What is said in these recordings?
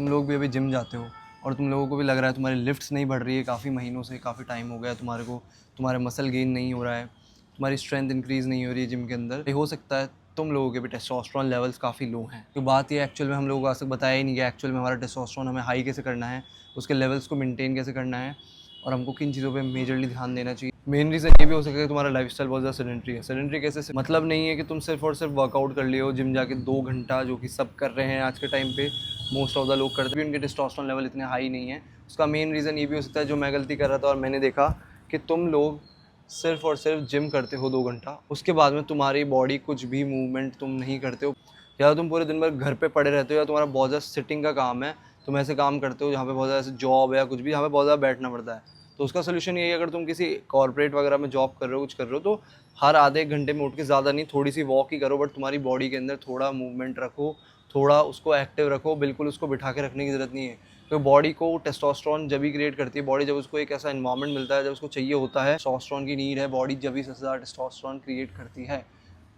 तुम लोग भी अभी जिम जाते हो और तुम लोगों को भी लग रहा है तुम्हारी लिफ्ट्स नहीं बढ़ रही है काफ़ी महीनों से, काफ़ी टाइम हो गया तुम्हारे को, तुम्हारे मसल गेन नहीं हो रहा है, तुम्हारी स्ट्रेंथ इंक्रीज़ नहीं हो रही है जिम के अंदर। ये हो सकता है तुम लोगों के भी टेस्टोस्टेरोन लेवल्स काफ़ी लो हैं। तो बात ये एक्चुअल में हम लोगों को आज तक बताया ही नहीं गया एक्चुअल में हमारा टेस्टोस्टेरोन हमें हाई कैसे करना है, उसके लेवल्स को मेंटेन कैसे करना है और हमको किन चीज़ों पे मेजरली ध्यान देना चाहिए। मेन रीज़न ये भी हो सकता है कि तुम्हारा लाइफस्टाइल बहुत ज़्यादा सेडेंट्री है। सेडेंट्री कैसे, मतलब नहीं है कि तुम सिर्फ और सिर्फ वर्कआउट कर लियो जिम जाके 2 घंटा, जो कि सब कर रहे हैं आज के टाइम पे, मोस्ट ऑफ द लोग करते भी, उनके टेस्टोस्टेरोन लेवल इतने हाई नहीं है। उसका मेन रीज़न ये भी हो सकता है, जो मैं गलती कर रहा था और मैंने देखा, कि तुम लोग सिर्फ और सिर्फ जिम करते हो 2 घंटा, उसके बाद में तुम्हारी बॉडी कुछ भी मूवमेंट तुम नहीं करते हो, या तुम पूरे दिन भर घर पे पड़े रहते हो, या तुम्हारा बहुत ज़्यादा सिटिंग का काम है, तुम ऐसे काम करते हो जहाँ पे बहुत ज़्यादा ऐसे जॉब या कुछ भी जहाँ पे बहुत ज़्यादा बैठना पड़ता है। तो उसका सोल्यूशन यही है, अगर तुम किसी कॉर्पोरेट वगैरह में जॉब कर रहे हो, कुछ कर रहे हो, तो हर आधे एक घंटे में उठ के, ज़्यादा नहीं, थोड़ी सी वॉक ही करो, बट तुम्हारी बॉडी के अंदर थोड़ा मूवमेंट रखो, थोड़ा उसको एक्टिव रखो। बिल्कुल उसको बिठा के रखने की ज़रूरत नहीं है, तो बॉडी को टेस्टोस्टेरोन जब भी क्रिएट करती है बॉडी, जब उसको एक ऐसा एनवायरनमेंट मिलता है, जब उसको चाहिए होता है, टेस्टोस्टेरोन की नीड है बॉडी, जब भी सबसे ज़्यादा टेस्टोस्टेरोन क्रिएट करती है।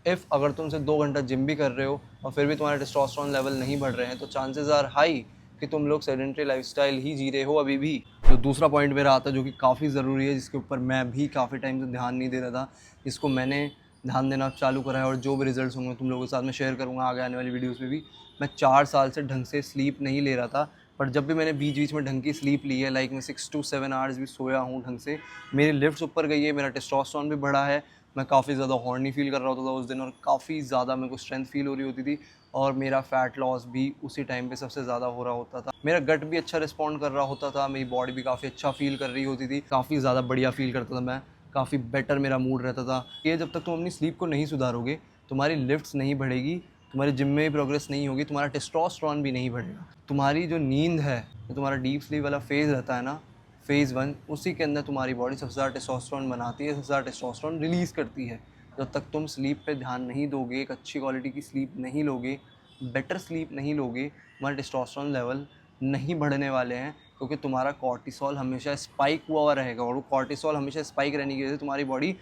इफ़ अगर तुम सिर्फ 2 घंटा जिम भी कर रहे हो और फिर भी तुम्हारे टेस्टोस्टेरोन लेवल नहीं बढ़ रहे हैं, तो चांसेस आर हाई कि तुम लोग सेडेंट्री लाइफस्टाइल ही जी रहे हो अभी भी। तो दूसरा पॉइंट मेरा आता है, जो कि काफ़ी ज़रूरी है, जिसके ऊपर मैं भी काफ़ी टाइम से ध्यान नहीं दे रहा था, जिसको मैंने ध्यान देना चालू करा है, और जो भी रिजल्ट्स होंगे तुम लोगों के साथ में शेयर करूँगा आगे आने वाली वीडियोज़ में भी। मैं 4 साल से ढंग से स्लीप नहीं ले रहा था, पर जब भी मैंने बीच बीच में ढंग की स्लीप ली है, लाइक मैं 6 to 7 आवर्स भी सोया हूँ ढंग से, मेरी लिफ्ट्स ऊपर गई है, मेरा टेस्टोस्टेरोन भी बढ़ा है, मैं काफ़ी ज़्यादा हॉर्नी फील कर रहा होता था उस दिन, और काफ़ी ज़्यादा मेरे को स्ट्रेंथ फील हो रही होती थी, और मेरा फ़ैट लॉस भी उसी टाइम पे सबसे ज़्यादा हो रहा होता था। मेरा गट भी अच्छा रिस्पॉन्ड कर रहा होता था, मेरी बॉडी भी काफ़ी अच्छा फील कर रही होती थी, काफ़ी ज़्यादा बढ़िया फील करता था मैं, काफ़ी बेटर मेरा मूड रहता था। ये जब तक तुम अपनी स्लीप को नहीं सुधारोगे, तुम्हारी लिफ्ट्स नहीं बढ़ेगी, तुम्हारे जिम में भी प्रोग्रेस नहीं होगी, तुम्हारा टेस्टोस्टेरोन भी नहीं बढ़ेगा। तुम्हारी जो नींद है, जो तुम्हारा डीप स्लीप वाला फेज़ रहता है ना, फेज़ 1, उसी के अंदर तुम्हारी बॉडी सबसे ज़्यादा टेस्टोस्टेरोन बनाती है, सबसे ज़्यादा टेस्टोस्टेरोन रिलीज़ करती है। जब तक तुम स्लीप पे ध्यान नहीं दोगे, एक अच्छी क्वालिटी की स्लीप नहीं लोगे, बेटर स्लीप नहीं लोगे, तुम्हारे टेस्टोस्टेरोन लेवल नहीं बढ़ने वाले हैं, क्योंकि तुम्हारा कॉर्टिसोल हमेशा स्पाइक हुआ रहेगा, और वो कॉर्टिसोल हमेशा स्पाइक रहने की वजह से तुम्हारी बॉडी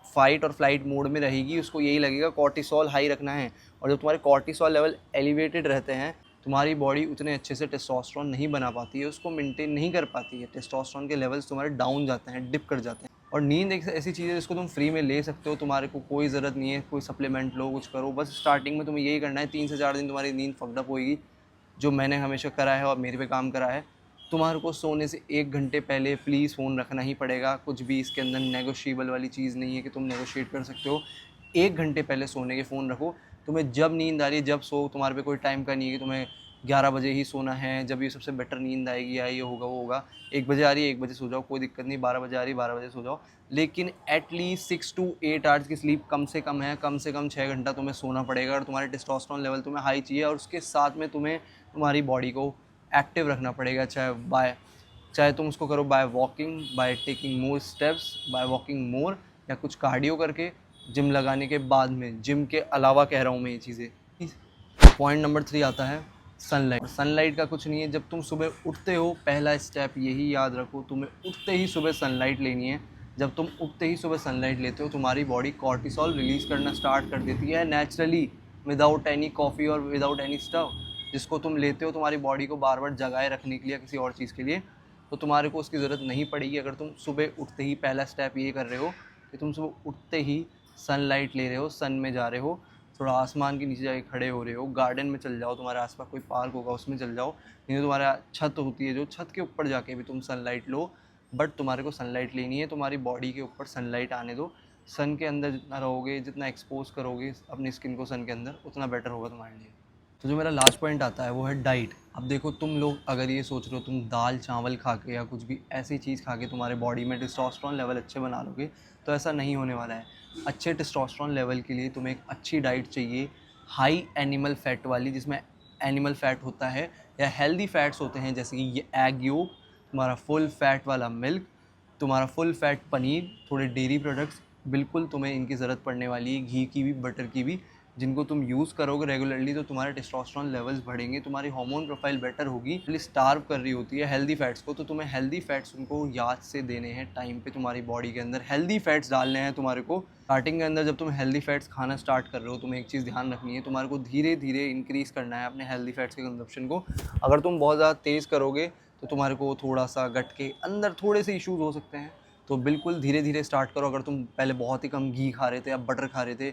फाइट और फ्लाइट मोड में रहेगी, उसको यही लगेगा कॉर्टिसोल हाई रखना है। और जब तुम्हारे कॉर्टिसोल लेवल एलिवेटेड रहते हैं, तुम्हारी बॉडी उतने अच्छे से टेस्टोस्टेरोन नहीं बना पाती है, उसको मेंटेन नहीं कर पाती है, टेस्टोस्टेरोन के लेवल्स तुम्हारे डाउन जाते हैं, डिप कर जाते हैं। और नींद एक ऐसी चीज़ है जिसको तुम फ्री में ले सकते हो, तुम्हारे को कोई ज़रूरत नहीं है कोई सप्लीमेंट लो, कुछ करो, बस स्टार्टिंग में तुम्हें यही करना है, 3 से 4 दिन तुम्हारी नींद फकडअप होगी, जो मैंने हमेशा करा है और मेरे पे काम करा है। तुम्हारे को सोने से 1 घंटे पहले प्लीज़ फ़ोन रखना ही पड़ेगा, कुछ भी इसके अंदर नेगोशिएबल वाली चीज़ नहीं है कि तुम नेगोशिएट कर सकते हो। 1 घंटे पहले सोने के फ़ोन रखो, तुम्हें जब नींद आ रही है जब सो, तुम्हारे पे कोई टाइम का नहीं है कि तुम्हें 11 बजे ही सोना है, जब ये सबसे बेटर नींद आएगी या ये होगा वो होगा। 1 बजे आ रही है 1 बजे सो जाओ, कोई दिक्कत नहीं, 12 बजे आ रही है 12 बजे सो जाओ, लेकिन एटलीस्ट 6 to 8 आवर्स की स्लीप कम से कम है, कम से कम 6 घंटा तुम्हें सोना पड़ेगा, और तुम्हारे टेस्टोस्टेरोन लेवल तुम्हें हाई चाहिए, और उसके साथ में तुम्हें तुम्हारी बॉडी को एक्टिव रखना पड़ेगा, चाहे तुम उसको करो by walking, by taking more steps, by walking more, या कुछ कार्डियो करके, जिम लगाने के बाद में, जिम के अलावा कह रहा हूँ मैं ये चीज़ें। पॉइंट नंबर 3 आता है सनलाइट। सनलाइट का कुछ नहीं है, जब तुम सुबह उठते हो, पहला स्टेप यही याद रखो, तुम्हें उठते ही सुबह सनलाइट लेनी है। जब तुम उठते ही सुबह सनलाइट लेते हो, तुम्हारी बॉडी कॉर्टिसोल रिलीज़ करना स्टार्ट कर देती है नेचुरली, विदाउट एनी कॉफ़ी और विदाउट एनी स्टव, जिसको तुम लेते हो तुम्हारी बॉडी को बार बार जगाए रखने के लिए, किसी और चीज़ के लिए, तो तुम्हारे को उसकी ज़रूरत नहीं पड़ेगी। अगर तुम सुबह उठते ही पहला स्टेप ये कर रहे हो कि तुम सुबह उठते ही सनलाइट ले रहे हो, सन में जा रहे हो, थोड़ा आसमान के नीचे जाके खड़े हो रहे हो, गार्डन में चल जाओ, तुम्हारे आसपास कोई पार्क होगा उसमें चल जाओ, नहीं तो तुम्हारा छत होती है, जो छत के ऊपर जाके भी तुम सनलाइट लो, बट तुम्हारे को सनलाइट लेनी है, तुम्हारी बॉडी के ऊपर सनलाइट आने दो। सन के अंदर जितना रहोगे, जितना एक्सपोज करोगे अपनी स्किन को सन के अंदर, उतना बेटर होगा तुम्हारे लिए। तो जो मेरा लास्ट पॉइंट आता है वो है डाइट। अब देखो, तुम लोग अगर ये सोच रहे हो तुम दाल चावल खा के या कुछ भी ऐसी चीज़ खा के तुम्हारे बॉडी में टेस्टोस्टेरोन लेवल अच्छे बना लोगे, तो ऐसा नहीं होने वाला है। अच्छे टेस्टोस्टेरोन लेवल के लिए तुम्हें एक अच्छी डाइट चाहिए, हाई एनिमल फैट वाली, जिसमें एनिमल फैट होता है या हेल्दी फैट्स होते हैं, जैसे कि ये एग योक, तुम्हारा फुल फैट वाला मिल्क, तुम्हारा फुल फैट पनीर, थोड़े डेयरी प्रोडक्ट्स, बिल्कुल तुम्हें इनकी ज़रूरत पड़ने वाली है, घी की भी, बटर की भी। जिनको तुम यूज़ करोगे रेगुलरली तो तुम्हारे टेस्टोस्टेरोन लेवल्स बढ़ेंगे, तुम्हारी हार्मोन प्रोफाइल बेटर होगी। स्टार्व कर रही होती है हेल्दी फैट्स को, तो तुम्हें हेल्दी फैट्स उनको याद से देने हैं टाइम पे, तुम्हारी बॉडी के अंदर हेल्दी फैट्स डालने हैं तुम्हारे को। स्टार्टिंग के अंदर जब तुम हेल्दी फैट्स खाना स्टार्ट कर रहे हो, तुम्हें एक चीज़ ध्यान रखनी है, तुम्हारे को धीरे धीरे इंक्रीज़ करना है अपने हेल्दी फैट्स के कंजप्शन को। अगर तुम बहुत ज़्यादा तेज़ करोगे तो तुम्हारे को थोड़ा सा गट के अंदर थोड़े से इश्यूज़ हो सकते हैं। तो बिल्कुल धीरे धीरे स्टार्ट करो। अगर तुम पहले बहुत ही कम घी खा रहे थे या बटर खा रहे थे,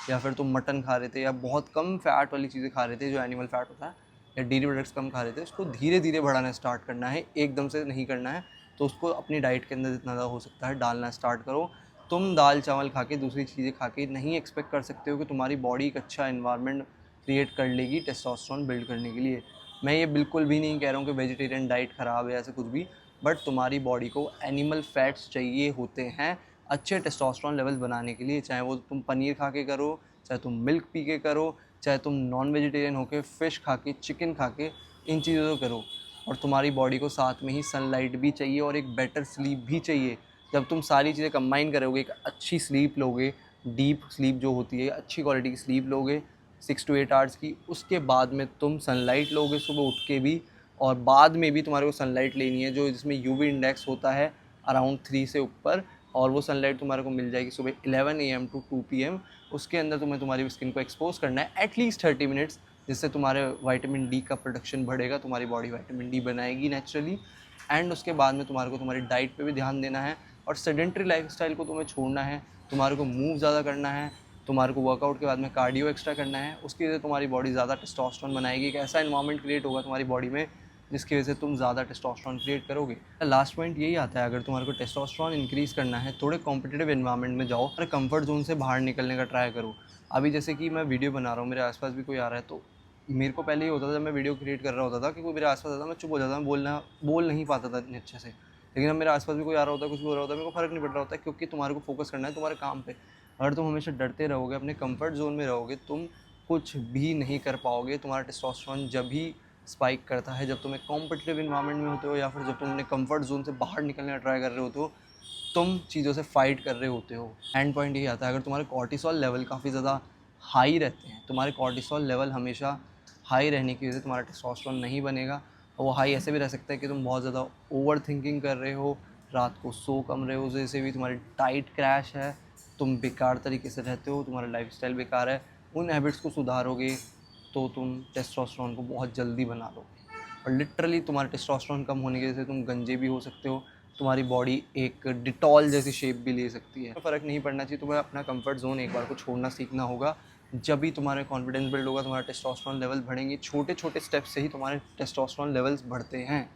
या फिर तुम मटन खा रहे थे, या बहुत कम फ़ैट वाली चीज़ें खा रहे थे जो एनिमल फ़ैट होता है, या डेयरी प्रोडक्ट्स कम खा रहे थे, उसको धीरे धीरे बढ़ाना स्टार्ट करना है, एकदम से नहीं करना है। तो उसको अपनी डाइट के अंदर जितना ज़्यादा हो सकता है डालना स्टार्ट करो। तुम दाल चावल खा के, दूसरी चीज़ें खा के नहीं एक्सपेक्ट कर सकते हो कि तुम्हारी बॉडी एक अच्छा इन्वायरमेंट क्रिएट कर लेगी टेस्टोस्टेरोन बिल्ड करने के लिए। मैं ये बिल्कुल भी नहीं कह रहा हूँ कि वेजिटेरियन डाइट ख़राब है, ऐसा कुछ भी, बट तुम्हारी बॉडी को एनिमल फैट्स चाहिए होते हैं अच्छे टेस्टोस्टेरोन लेवल्स बनाने के लिए। चाहे वो तुम पनीर खा के करो, चाहे तुम मिल्क पी के करो, चाहे तुम नॉन वेजिटेरियन होके फ़िश खा के, चिकन खा के, इन चीज़ों को करो। और तुम्हारी बॉडी को साथ में ही सनलाइट भी चाहिए और एक बेटर स्लीप भी चाहिए। जब तुम सारी चीज़ें कंबाइन करोगे, एक अच्छी स्लीप लोगे, डीप स्लीप जो होती है, अच्छी क्वालिटी की स्लीप लोगे 6 to 8 आवर्स की, उसके बाद में तुम सनलाइट लोगे सुबह उठ के भी, और बाद में भी तुम्हारे को सनलाइट लेनी है जो जिसमें यूवी इंडेक्स होता है अराउंड 3 से ऊपर, और वो सनलाइट तुम्हारे को मिल जाएगी सुबह 11 AM to 2 PM। उसके अंदर तुम्हें तुम्हारी स्किन को एक्सपोज करना है एटलीस्ट 30 मिनट्स, जिससे तुम्हारे विटामिन डी का प्रोडक्शन बढ़ेगा, तुम्हारी बॉडी विटामिन डी बनाएगी नेचुरली। एंड उसके बाद में तुम्हारे को तुम्हारी डाइट पे भी ध्यान देना है, और सेडेंट्री लाइफस्टाइल को तुम्हें छोड़ना है। तुम्हारे को मूव ज़्यादा करना है, तुम्हारे को वर्कआउट के बाद में कार्डियो एक्स्ट्रा करना है। उसकी वजह से तुम्हारी बॉडी ज़्यादा टेस्टोस्टेरोन बनाएगी। एक ऐसा इन्वायरमेंट क्रिएट होगा तुम्हारी बॉडी में जिसकी वजह से तुम ज़्यादा टेस्टोस्टेरोन क्रिएट करोगे। लास्ट पॉइंट यही आता है, अगर तुम्हारे को टेस्टोस्टेरोन इंक्रीज़ करना है, थोड़े कॉम्पिटिटिव एनवायरनमेंट में जाओ और कंफर्ट जोन से बाहर निकलने का ट्राई करो। अभी जैसे कि मैं वीडियो बना रहा हूँ, मेरे आसपास भी कोई आ रहा है, तो मेरे को पहले ये होता था जब मैं वीडियो क्रिएट कर रहा होता था कि कोई मेरे आसपास आता था, मैं चुप हो जाता, मैं बोल नहीं पाता था इतने अच्छे से। लेकिन अब मेरे आसपास भी कोई आ रहा होता है, कुछ भी हो रहा होता है, मेरे को फ़र्क नहीं पड़ रहा होता है, क्योंकि तुम्हारे को फोकस करना है तुम्हारे काम पे। अगर तुम हमेशा डरते रहोगे, अपने कंफर्ट जोन में रहोगे, तुम कुछ भी नहीं कर पाओगे। तुम्हारा टेस्टोस्टेरोन जब भी स्पाइक करता है जब तुम एक कॉम्पिटिटिव इन्वायरमेंट में होते हो, या फिर जब तुम अपने कंफर्ट जोन से बाहर निकलने का ट्राई कर रहे होते हो, तुम चीज़ों से फाइट कर रहे होते हो। एंड पॉइंट यही आता है, अगर तुम्हारे कॉर्टिसोल लेवल काफ़ी ज़्यादा हाई रहते हैं, तुम्हारे कॉर्टिसोल लेवल हमेशा हाई रहने की वजह से तुम्हारा टेस्टोस्टेरोन नहीं बनेगा। और वो हाई ऐसे भी रह सकता है कि तुम बहुत ज़्यादा ओवर थिंकिंग कर रहे हो, रात को सो कम रहे हो, उस वजह से भी तुम्हारी डाइट क्रैश है, तुम बेकार तरीके से रहते हो, तुम्हारा लाइफस्टाइल बेकार है। उन हैबिट्स को सुधारोगे तो तुम टेस्टोस्टेरोन को बहुत जल्दी बना लोगे, और लिटरली तुम्हारे टेस्टोस्टेरोन कम होने की वजह से तुम गंजे भी हो सकते हो, तुम्हारी बॉडी एक डिटॉल जैसी शेप भी ले सकती है। फ़र्क नहीं पड़ना चाहिए, तुम्हें अपना कंफर्ट जोन एक बार को छोड़ना सीखना होगा। जब भी तुम्हारे कॉन्फिडेंस बिल्ड होगा, तुम्हारा टेस्टोस्टेरोन लेवल बढ़ेंगे। छोटे छोटे स्टेप्स से ही तुम्हारे टेस्टोस्टेरोन लेवल्स बढ़ते हैं।